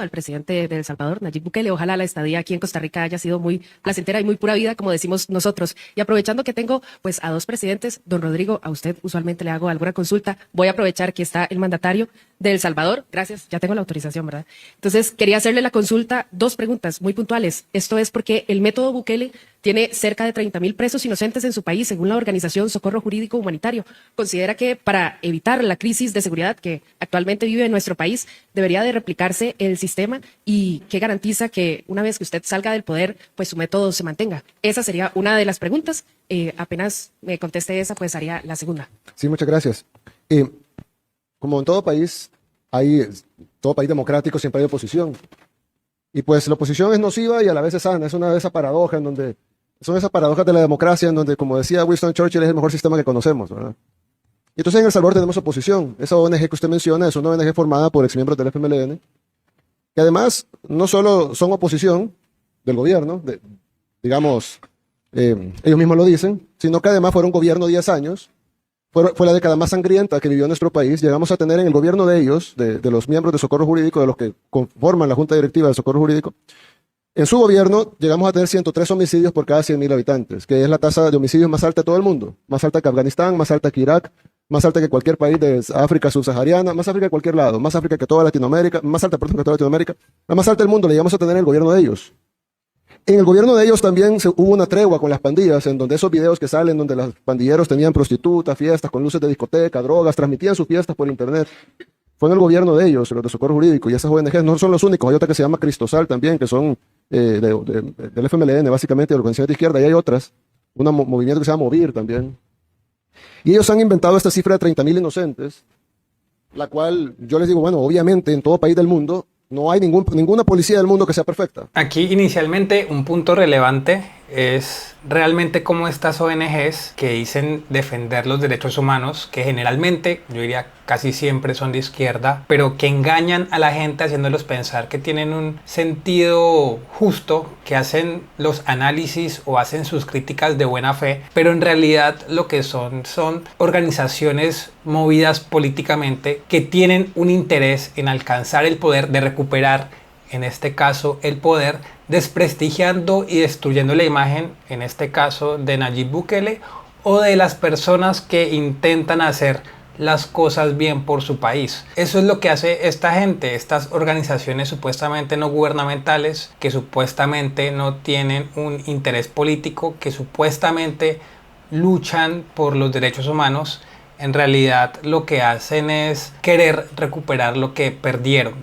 al presidente de El Salvador, Nayib Bukele. Ojalá la estadía aquí en Costa Rica haya sido muy placentera y muy pura vida, como decimos nosotros. Y aprovechando que tengo pues a dos presidentes, don Rodrigo, a usted usualmente le hago alguna consulta. Voy a aprovechar que está el mandatario de El Salvador. Gracias, ya tengo la autorización, ¿verdad? Entonces, quería hacerle la consulta, dos preguntas muy puntuales. Esto es porque el método Bukele tiene cerca de 30.000 presos inocentes en su país, según la organización Socorro Jurídico Humanitario. Considera que para evitar la crisis de seguridad que actualmente vive en nuestro país, debería de replicarse el sistema y qué garantiza que una vez que usted salga del poder, pues su método se mantenga. Esa sería una de las preguntas. Apenas me conteste esa, pues haría la segunda. Sí, muchas gracias. Como en todo país democrático siempre hay oposición. Y pues la oposición es nociva y a la vez es sana. Es una de esas paradojas en donde son esas paradojas de la democracia en donde, como decía Winston Churchill, es el mejor sistema que conocemos, ¿verdad? Y entonces en El Salvador tenemos oposición. Esa ONG que usted menciona es una ONG formada por exmiembros del FMLN, que además no solo son oposición del gobierno, digamos, ellos mismos lo dicen, sino que además fueron gobierno 10 años. Fue la década más sangrienta que vivió nuestro país. Llegamos a tener en el gobierno de ellos, de los miembros de Socorro Jurídico, de los que conforman la Junta Directiva de Socorro Jurídico, en su gobierno llegamos a tener 103 homicidios por cada 100.000 habitantes, que es la tasa de homicidios más alta de todo el mundo, más alta que Afganistán, más alta que Irak, más alta que cualquier país de África subsahariana, más África que cualquier lado, más África que toda Latinoamérica, más alta, perdón, que toda Latinoamérica, la más alta del mundo la llegamos a tener en el gobierno de ellos. En el gobierno de ellos también hubo una tregua con las pandillas, en donde esos videos que salen, donde los pandilleros tenían prostitutas, fiestas con luces de discoteca, drogas, transmitían sus fiestas por internet. Fue en el gobierno de ellos, los de Socorro Jurídico, y esas ONGs no son los únicos, hay otra que se llama Cristosal también, que son del FMLN, básicamente, de organizaciones de izquierda, y hay otras, un movimiento que se llama Movir también. Y ellos han inventado esta cifra de 30.000 inocentes, la cual yo les digo, bueno, obviamente en todo país del mundo no hay ninguna policía del mundo que sea perfecta. Aquí inicialmente un punto relevante es realmente cómo estas ONGs que dicen defender los derechos humanos, que generalmente, yo diría casi siempre son de izquierda, pero que engañan a la gente haciéndolos pensar que tienen un sentido justo, que hacen los análisis o hacen sus críticas de buena fe, pero en realidad lo que son organizaciones movidas políticamente que tienen un interés en alcanzar el poder, de recuperar, en este caso, el poder, desprestigiando y destruyendo la imagen, en este caso, de Nayib Bukele o de las personas que intentan hacer las cosas bien por su país. Eso es lo que hace esta gente, estas organizaciones supuestamente no gubernamentales, que supuestamente no tienen un interés político, que supuestamente luchan por los derechos humanos. En realidad lo que hacen es querer recuperar lo que perdieron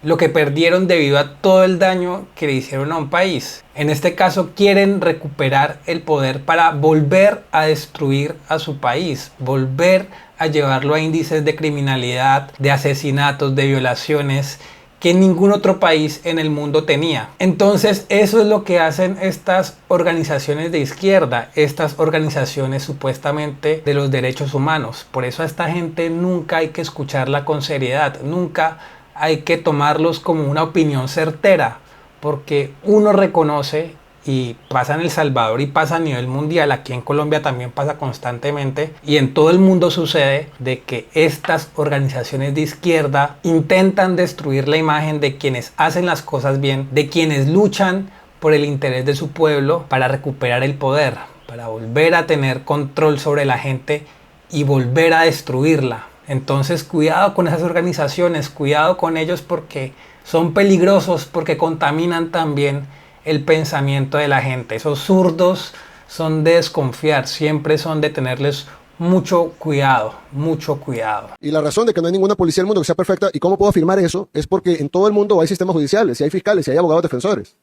debido a todo el daño que le hicieron a un país. En este caso quieren recuperar el poder para volver a destruir a su país, volver a llevarlo a índices de criminalidad, de asesinatos, de violaciones que ningún otro país en el mundo tenía. Entonces eso es lo que hacen estas organizaciones de izquierda, estas organizaciones supuestamente de los derechos humanos. Por eso a esta gente nunca hay que escucharla con seriedad, nunca hay que tomarlos como una opinión certera, porque uno reconoce, y pasa en El Salvador y pasa a nivel mundial, aquí en Colombia también pasa constantemente y en todo el mundo sucede, de que estas organizaciones de izquierda intentan destruir la imagen de quienes hacen las cosas bien, de quienes luchan por el interés de su pueblo para recuperar el poder, para volver a tener control sobre la gente y volver a destruirla. Entonces cuidado con esas organizaciones, cuidado con ellos, porque son peligrosos, porque contaminan también el pensamiento de la gente. Esos zurdos son de desconfiar, siempre son de tenerles mucho cuidado, mucho cuidado. Y la razón de que no hay ninguna policía del mundo que sea perfecta, y cómo puedo afirmar eso, es porque en todo el mundo hay sistemas judiciales, y hay fiscales, y hay abogados defensores.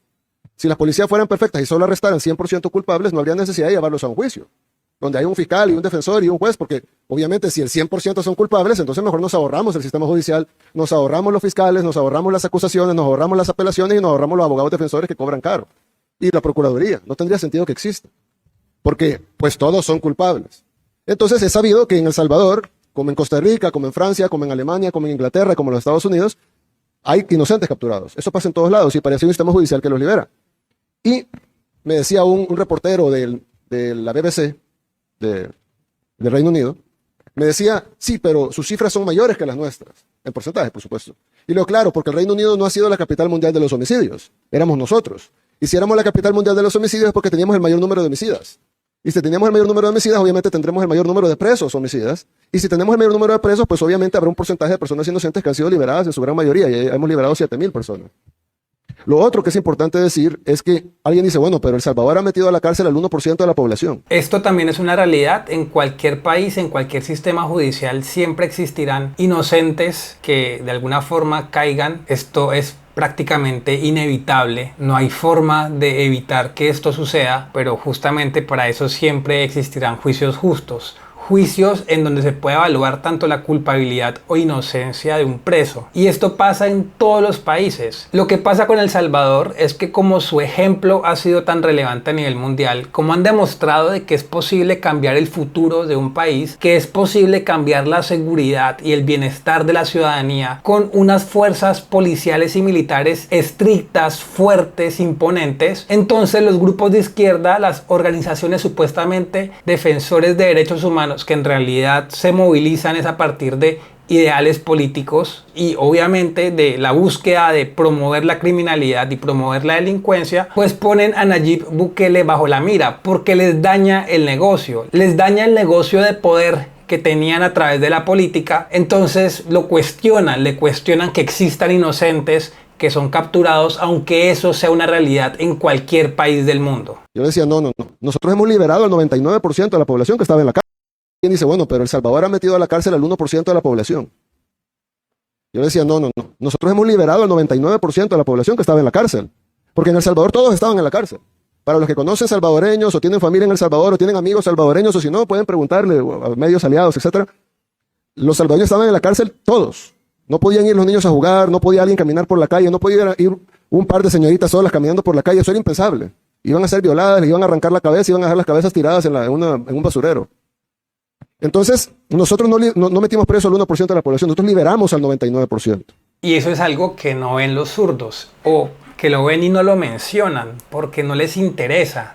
Si las policías fueran perfectas y solo arrestaran 100% culpables, no habría necesidad de llevarlos a un juicio, donde hay un fiscal y un defensor y un juez, porque obviamente si el 100% son culpables, entonces mejor nos ahorramos el sistema judicial, nos ahorramos los fiscales, nos ahorramos las acusaciones, nos ahorramos las apelaciones y nos ahorramos los abogados defensores que cobran caro. Y la Procuraduría, no tendría sentido que exista, porque pues todos son culpables. Entonces es sabido que en El Salvador, como en Costa Rica, como en Francia, como en Alemania, como en Inglaterra, como en los Estados Unidos, hay inocentes capturados. Eso pasa en todos lados y parece un sistema judicial que los libera. Y me decía un reportero de la BBC, del Reino Unido, me decía, sí, pero sus cifras son mayores que las nuestras. en porcentaje, por supuesto. Y lo claro, porque el Reino Unido no ha sido la capital mundial de los homicidios, éramos nosotros. Y si éramos la capital mundial de los homicidios es porque teníamos el mayor número de homicidas. Y si teníamos el mayor número de homicidas, obviamente tendremos el mayor número de presos homicidas. Y si tenemos el mayor número de presos, pues obviamente habrá un porcentaje de personas inocentes que han sido liberadas en su gran mayoría. Y hemos liberado 7,000 personas. Lo otro que es importante decir es que alguien dice, bueno, pero El Salvador ha metido a la cárcel al 1% de la población. Esto también es una realidad. En cualquier país, en cualquier sistema judicial, siempre existirán inocentes que de alguna forma caigan. Esto es prácticamente inevitable. No hay forma de evitar que esto suceda, pero justamente para eso siempre existirán juicios justos. Juicios en donde se puede evaluar tanto la culpabilidad o inocencia de un preso. Y esto pasa en todos los países. Lo que pasa con El Salvador es que como su ejemplo ha sido tan relevante a nivel mundial, como han demostrado de que es posible cambiar el futuro de un país, que es posible cambiar la seguridad y el bienestar de la ciudadanía con unas fuerzas policiales y militares estrictas, fuertes, imponentes, entonces los grupos de izquierda, las organizaciones supuestamente defensores de derechos humanos, que en realidad se movilizan es a partir de ideales políticos y obviamente de la búsqueda de promover la criminalidad y promover la delincuencia, pues ponen a Nayib Bukele bajo la mira porque les daña el negocio de poder que tenían a través de la política. Entonces lo cuestionan, le cuestionan que existan inocentes que son capturados, aunque eso sea una realidad en cualquier país del mundo. Yo decía, no. Nosotros hemos liberado al 99% de la población que estaba en la cárcel. Alguien dice, bueno, pero El Salvador ha metido a la cárcel al 1% de la población. Yo decía, no. Nosotros hemos liberado al 99% de la población que estaba en la cárcel. Porque en El Salvador todos estaban en la cárcel. Para los que conocen salvadoreños o tienen familia en El Salvador o tienen amigos salvadoreños o si no, pueden preguntarle a medios aliados, etc. Los salvadoreños estaban en la cárcel todos. No podían ir los niños a jugar, no podía alguien caminar por la calle, no podía ir un par de señoritas solas caminando por la calle. Eso era impensable. Iban a ser violadas, les iban a arrancar la cabeza, iban a dejar las cabezas tiradas en un basurero. Entonces, nosotros no metimos preso al 1% de la población, nosotros liberamos al 99%. Y eso es algo que no ven los zurdos, o que lo ven y no lo mencionan, porque no les interesa,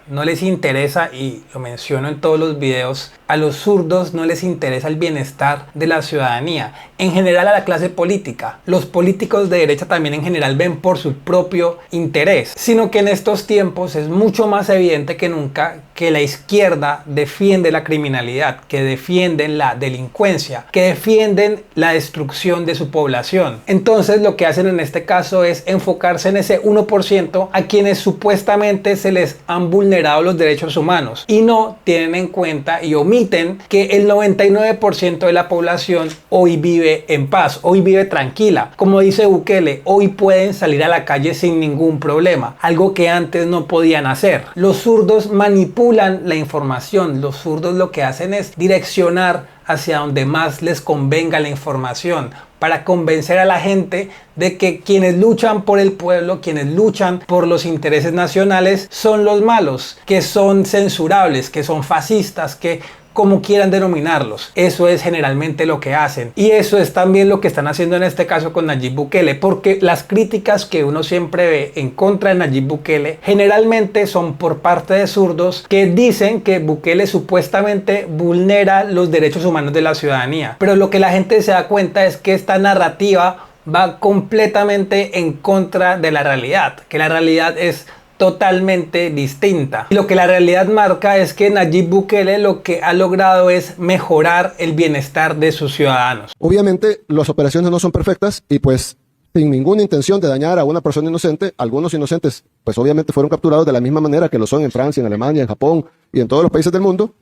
y lo menciono en todos los videos, a los zurdos no les interesa el bienestar de la ciudadanía, en general a la clase política. Los políticos de derecha también en general ven por su propio interés, sino que en estos tiempos es mucho más evidente que nunca que la izquierda defiende la criminalidad, que defienden la delincuencia, que defienden la destrucción de su población. Entonces lo que hacen en este caso es enfocarse en ese 1% a quienes supuestamente se les han vulnerado los derechos humanos y no tienen en cuenta y omiten que el 99% de la población hoy vive en paz, hoy vive tranquila. Como dice Bukele, hoy pueden salir a la calle sin ningún problema, algo que antes no podían hacer. Los zurdos manipulan la información, los zurdos lo que hacen es direccionar hacia donde más les convenga la información, para convencer a la gente de que quienes luchan por el pueblo, quienes luchan por los intereses nacionales, son los malos, que son censurables, que son fascistas, que como quieran denominarlos. Eso es generalmente lo que hacen. Y eso es también lo que están haciendo en este caso con Nayib Bukele, porque las críticas que uno siempre ve en contra de Nayib Bukele generalmente son por parte de zurdos que dicen que Bukele supuestamente vulnera los derechos humanos de la ciudadanía. Pero lo que la gente se da cuenta es que esta narrativa va completamente en contra de la realidad, que la realidad es totalmente distinta. Y lo que la realidad marca es que Nayib Bukele lo que ha logrado es mejorar el bienestar de sus ciudadanos. Obviamente las operaciones no son perfectas y pues sin ninguna intención de dañar a una persona inocente, algunos inocentes pues obviamente fueron capturados de la misma manera que lo son en Francia, en Alemania, en Japón y en todos los países del mundo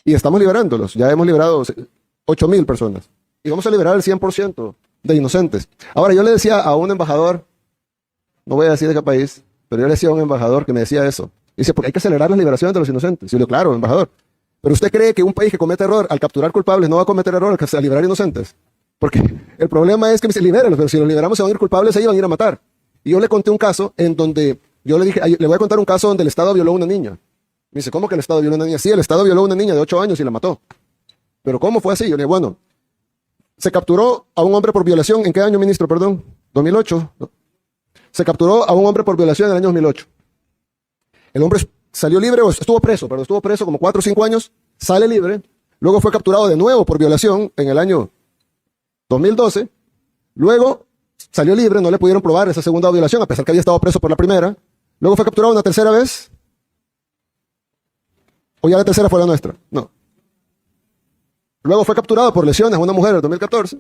y estamos liberándolos. Ya hemos liberado 8,000 personas y vamos a liberar el 100% de inocentes. Ahora yo le decía a un embajador, no voy a decir de qué país, pero yo le decía a un embajador que me decía eso. Dice, porque hay que acelerar las liberaciones de los inocentes. Y yo le digo, claro, embajador. Pero usted cree que un país que comete error al capturar culpables no va a cometer error al liberar inocentes. Porque el problema es que se liberen, pero si los liberamos se van a ir culpables, ellos van a ir a matar. Y yo le conté un caso en donde, yo le dije, le voy a contar un caso donde el Estado violó a una niña. Me dice, ¿cómo que el Estado violó a una niña? Sí, el Estado violó a una niña de 8 años y la mató. Pero ¿cómo fue así? Yo le digo, bueno, se capturó a un hombre por violación. ¿En qué año, ministro? Perdón, 2008. Se capturó a un hombre por violación en el año 2008. El hombre salió libre, o estuvo preso como 4 o 5 años, sale libre, luego fue capturado de nuevo por violación en el año 2012, Luego salió libre, no le pudieron probar esa segunda violación, a pesar que había estado preso por la primera. Luego fue capturado una tercera vez. ¿O ya la tercera fue la nuestra? No. Luego fue capturado por lesiones a una mujer en el 2014.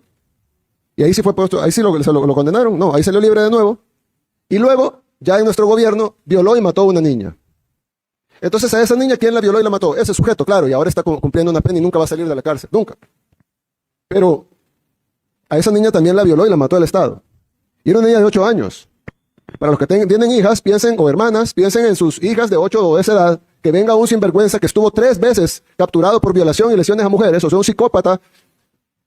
Y ahí sí fue puesto, ahí sí lo condenaron. No, ahí salió libre de nuevo. Y luego, ya en nuestro gobierno, violó y mató a una niña. Entonces a esa niña, ¿quién la violó y la mató? Ese sujeto, claro, y ahora está cumpliendo una pena y nunca va a salir de la cárcel, nunca. Pero a esa niña también la violó y la mató el Estado. Y era una niña de 8 años. Para los que tienen hijas, piensen, o hermanas, piensen en sus hijas de 8 o de esa edad, que venga un sinvergüenza que estuvo 3 veces capturado por violación y lesiones a mujeres, o sea, un psicópata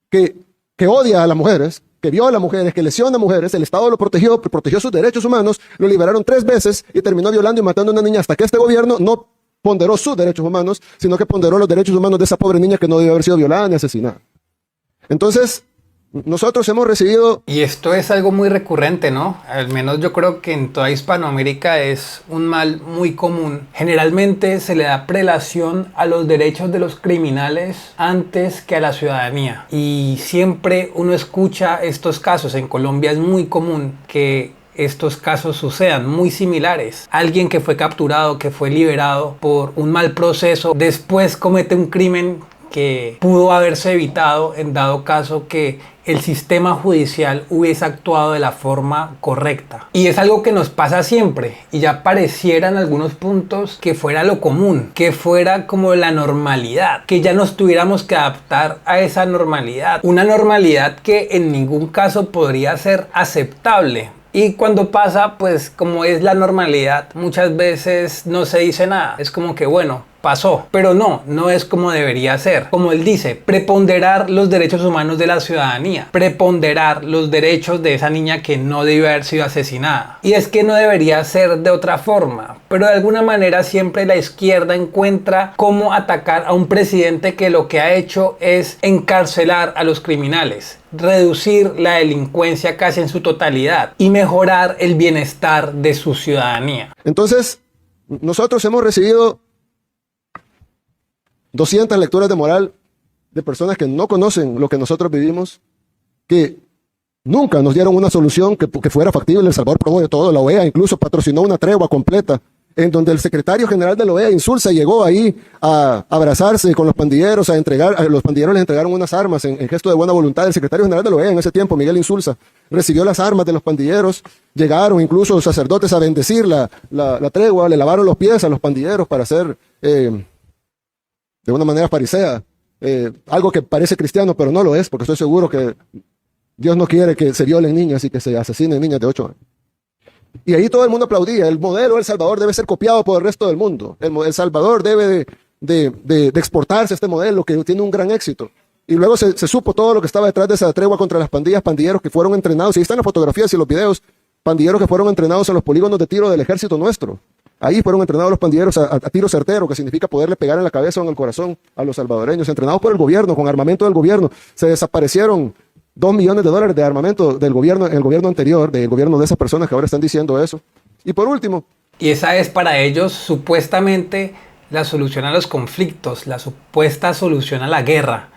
que odia a las mujeres, que viola a las mujeres, que lesiona a mujeres, el Estado lo protegió sus derechos humanos, lo liberaron 3 veces y terminó violando y matando a una niña hasta que este gobierno no ponderó sus derechos humanos, sino que ponderó los derechos humanos de esa pobre niña que no debió haber sido violada ni asesinada. Entonces, nosotros hemos recibido... Y esto es algo muy recurrente, ¿no? Al menos yo creo que en toda Hispanoamérica es un mal muy común. Generalmente se le da prelación a los derechos de los criminales antes que a la ciudadanía. Y siempre uno escucha estos casos. En Colombia es muy común que estos casos sucedan, muy similares. Alguien que fue capturado, que fue liberado por un mal proceso, después comete un crimen que pudo haberse evitado en dado caso que el sistema judicial hubiese actuado de la forma correcta. Y es algo que nos pasa siempre, y ya pareciera en algunos puntos que fuera lo común, que fuera como la normalidad, que ya nos tuviéramos que adaptar a esa normalidad, una normalidad que en ningún caso podría ser aceptable. Y cuando pasa, pues como es la normalidad, muchas veces no se dice nada, es como que bueno, pasó, pero no es como debería ser. Como él dice, preponderar los derechos humanos de la ciudadanía, preponderar los derechos de esa niña que no debió haber sido asesinada. Y es que no debería ser de otra forma, pero de alguna manera siempre la izquierda encuentra cómo atacar a un presidente que lo que ha hecho es encarcelar a los criminales, reducir la delincuencia casi en su totalidad y mejorar el bienestar de su ciudadanía. Entonces, nosotros hemos recibido 200 lecturas de moral de personas que no conocen lo que nosotros vivimos, que nunca nos dieron una solución que fuera factible. El Salvador probó de todo, la OEA incluso patrocinó una tregua completa, en donde el secretario general de la OEA, Insulza, llegó ahí a abrazarse con los pandilleros, a los pandilleros les entregaron unas armas en gesto de buena voluntad. El secretario general de la OEA en ese tiempo, Miguel Insulza, recibió las armas de los pandilleros, llegaron incluso los sacerdotes a bendecir la tregua, le lavaron los pies a los pandilleros para hacer... de una manera farisea, algo que parece cristiano, pero no lo es, porque estoy seguro que Dios no quiere que se violen niñas y que se asesinen niñas de 8 años. Y ahí todo el mundo aplaudía. El modelo de El Salvador debe ser copiado por el resto del mundo. El Salvador debe de exportarse este modelo que tiene un gran éxito. Y luego se supo todo lo que estaba detrás de esa tregua contra las pandillas, pandilleros que fueron entrenados, y ahí están las fotografías y los videos, pandilleros que fueron entrenados en los polígonos de tiro del ejército nuestro. Ahí fueron entrenados los pandilleros a tiro certero, que significa poderle pegar en la cabeza o en el corazón a los salvadoreños, entrenados por el gobierno, con armamento del gobierno. Se desaparecieron $2 millones de armamento del gobierno, en el gobierno anterior, del gobierno de esas personas que ahora están diciendo eso. Y por último... Y esa es para ellos supuestamente la solución a los conflictos, la supuesta solución a la guerra,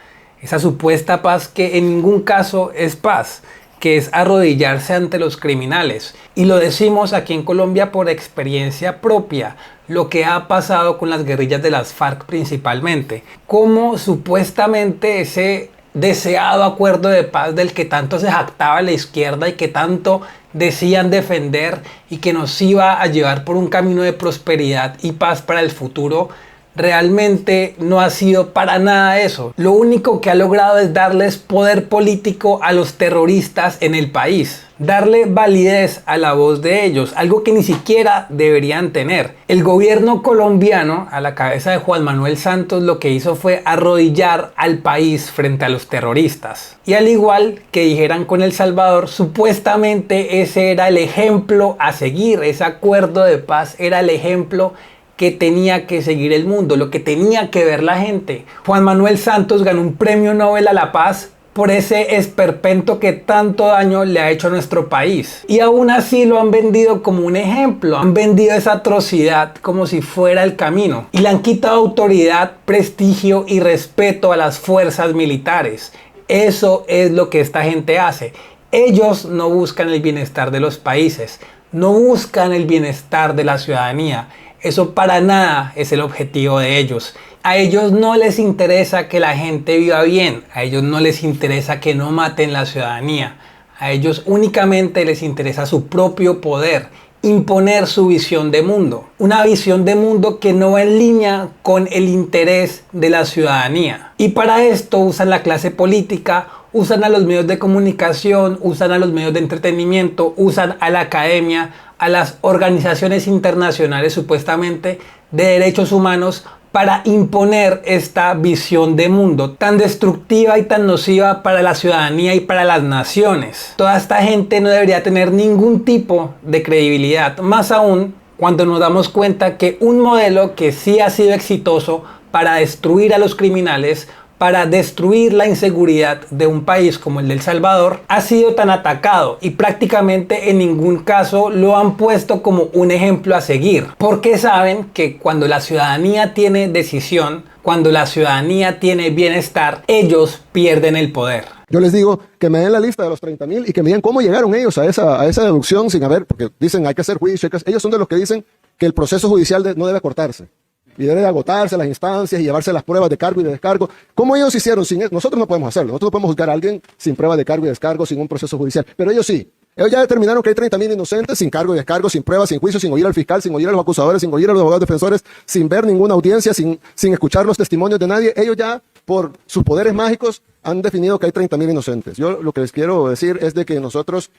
esa supuesta paz que en ningún caso es paz, que es arrodillarse ante los criminales. Y lo decimos aquí en Colombia por experiencia propia, lo que ha pasado con las guerrillas de las FARC principalmente. Cómo supuestamente ese deseado acuerdo de paz del que tanto se jactaba la izquierda y que tanto decían defender y que nos iba a llevar por un camino de prosperidad y paz para el futuro, realmente no ha sido para nada eso. Lo único que ha logrado es darles poder político a los terroristas en el país, darle validez a la voz de ellos, algo que ni siquiera deberían tener. El gobierno colombiano, a la cabeza de Juan Manuel Santos, lo que hizo fue arrodillar al país frente a los terroristas. Y al igual que dijeran con El Salvador, supuestamente ese era el ejemplo a seguir, ese acuerdo de paz era el ejemplo que tenía que seguir el mundo, lo que tenía que ver la gente. Juan Manuel Santos ganó un premio Nobel a la paz por ese esperpento que tanto daño le ha hecho a nuestro país. Y aún así lo han vendido como un ejemplo, han vendido esa atrocidad como si fuera el camino. Y le han quitado autoridad, prestigio y respeto a las fuerzas militares. Eso es lo que esta gente hace. Ellos no buscan el bienestar de los países, no buscan el bienestar de la ciudadanía. Eso para nada es el objetivo de ellos. A ellos no les interesa que la gente viva bien, a ellos no les interesa que no maten la ciudadanía. A ellos únicamente les interesa su propio poder, imponer su visión de mundo. Una visión de mundo que no va en línea con el interés de la ciudadanía. Y para esto usan la clase política, usan a los medios de comunicación, usan a los medios de entretenimiento, usan a la academia, a las organizaciones internacionales supuestamente de derechos humanos para imponer esta visión de mundo tan destructiva y tan nociva para la ciudadanía y para las naciones. Toda esta gente no debería tener ningún tipo de credibilidad, más aún cuando nos damos cuenta que un modelo que sí ha sido exitoso para destruir a los criminales, para destruir la inseguridad de un país como el de El Salvador, ha sido tan atacado y prácticamente en ningún caso lo han puesto como un ejemplo a seguir, porque saben que cuando la ciudadanía tiene decisión, cuando la ciudadanía tiene bienestar, ellos pierden el poder. Yo les digo que me den la lista de los 30.000 y que me digan cómo llegaron ellos a esa deducción sin haber, porque dicen hay que hacer juicio, ellos son de los que dicen que el proceso judicial no debe cortarse. Y debe agotarse las instancias y llevarse las pruebas de cargo y de descargo. ¿Cómo ellos hicieron? Nosotros no podemos hacerlo. Nosotros no podemos juzgar a alguien sin prueba de cargo y descargo, sin un proceso judicial. Pero ellos sí. Ellos ya determinaron que hay 30.000 inocentes sin cargo y descargo, sin pruebas, sin juicio, sin oír al fiscal, sin oír a los acusadores, sin oír a los abogados defensores, sin ver ninguna audiencia, sin escuchar los testimonios de nadie. Ellos ya, por sus poderes mágicos, han definido que hay 30.000 inocentes. Yo lo que les quiero decir es de que nosotros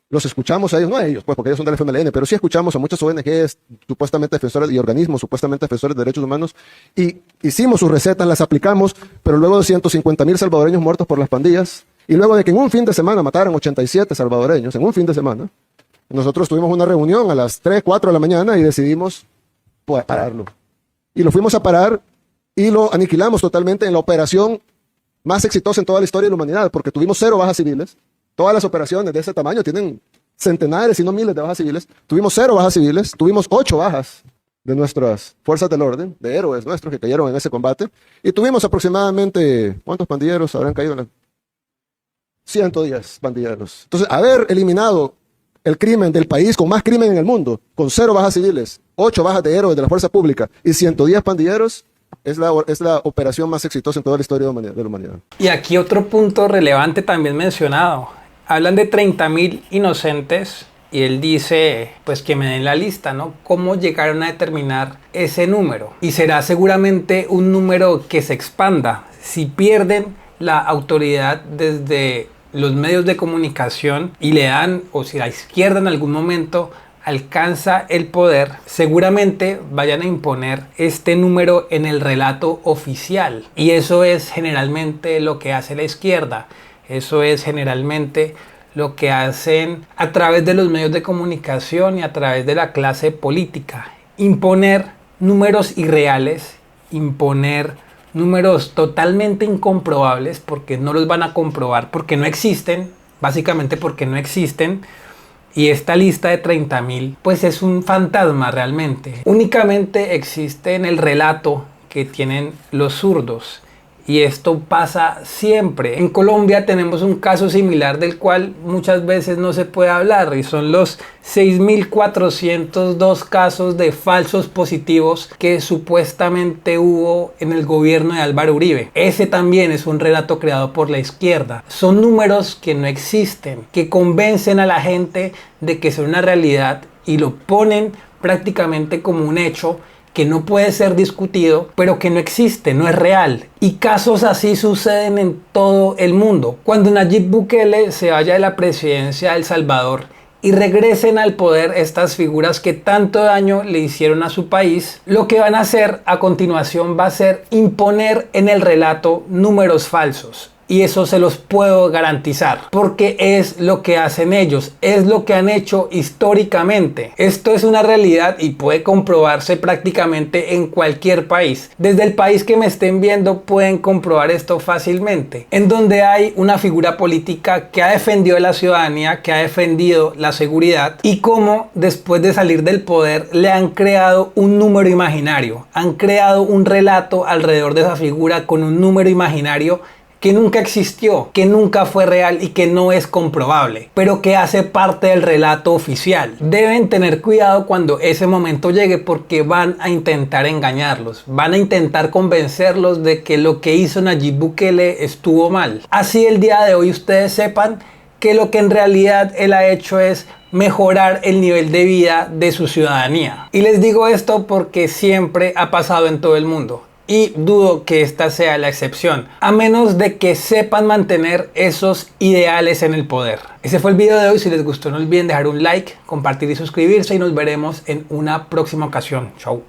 los escuchamos a ellos, no a ellos, pues porque ellos son del FMLN, pero sí escuchamos a muchas ONGs, supuestamente defensores y organismos, supuestamente defensores de derechos humanos, y hicimos sus recetas, las aplicamos, pero luego de 150.000 salvadoreños muertos por las pandillas, y luego de que en un fin de semana mataran 87 salvadoreños, en un fin de semana, nosotros tuvimos una reunión a las 3, 4 de la mañana y decidimos pues, pararlo. Y lo fuimos a parar y lo aniquilamos totalmente en la operación más exitosa en toda la historia de la humanidad, porque tuvimos 0 bajas civiles. Todas las operaciones de ese tamaño tienen centenares, si no miles de bajas civiles. Tuvimos 0 bajas civiles, tuvimos 8 bajas de nuestras fuerzas del orden, de héroes nuestros que cayeron en ese combate. Y tuvimos aproximadamente, ¿cuántos pandilleros habrán caído? 110 pandilleros. Entonces, haber eliminado el crimen del país con más crimen en el mundo, con 0 bajas civiles, 8 bajas de héroes de la fuerza pública y 110 pandilleros, es la operación más exitosa en toda la historia de la humanidad. Y aquí otro punto relevante también mencionado. Hablan de 30.000 inocentes y él dice, pues que me den la lista, ¿no? ¿Cómo llegaron a determinar ese número? Y será seguramente un número que se expanda. Si pierden la autoridad desde los medios de comunicación y le dan, o si la izquierda en algún momento alcanza el poder, seguramente vayan a imponer este número en el relato oficial. Y eso es generalmente lo que hace la izquierda. Eso es generalmente lo que hacen a través de los medios de comunicación y a través de la clase política. Imponer números irreales, imponer números totalmente incomprobables porque no los van a comprobar, porque no existen, básicamente porque no existen. Y esta lista de 30.000 pues es un fantasma realmente. Únicamente existe en el relato que tienen los zurdos. Y esto pasa siempre. En Colombia tenemos un caso similar del cual muchas veces no se puede hablar y son los 6.402 casos de falsos positivos que supuestamente hubo en el gobierno de Álvaro Uribe. Ese también es un relato creado por la izquierda. Son números que no existen, que convencen a la gente de que son una realidad y lo ponen prácticamente como un hecho que no puede ser discutido, pero que no existe, no es real. Y casos así suceden en todo el mundo. Cuando Nayib Bukele se vaya de la presidencia de El Salvador y regresen al poder estas figuras que tanto daño le hicieron a su país, lo que van a hacer a continuación va a ser imponer en el relato números falsos. Y eso se los puedo garantizar, porque es lo que hacen ellos, es lo que han hecho históricamente. Esto es una realidad y puede comprobarse prácticamente en cualquier país. Desde el país que me estén viendo pueden comprobar esto fácilmente. En donde hay una figura política que ha defendido a la ciudadanía, que ha defendido la seguridad y cómo después de salir del poder le han creado un número imaginario. Han creado un relato alrededor de esa figura con un número imaginario que nunca existió, que nunca fue real y que no es comprobable, pero que hace parte del relato oficial. Deben tener cuidado cuando ese momento llegue porque van a intentar engañarlos, van a intentar convencerlos de que lo que hizo Nayib Bukele estuvo mal. Así el día de hoy ustedes sepan que lo que en realidad él ha hecho es mejorar el nivel de vida de su ciudadanía. Y les digo esto porque siempre ha pasado en todo el mundo. Y dudo que esta sea la excepción, a menos de que sepan mantener esos ideales en el poder. Ese fue el video de hoy. Si les gustó, no olviden dejar un like, compartir y suscribirse. Y nos veremos en una próxima ocasión. Chau.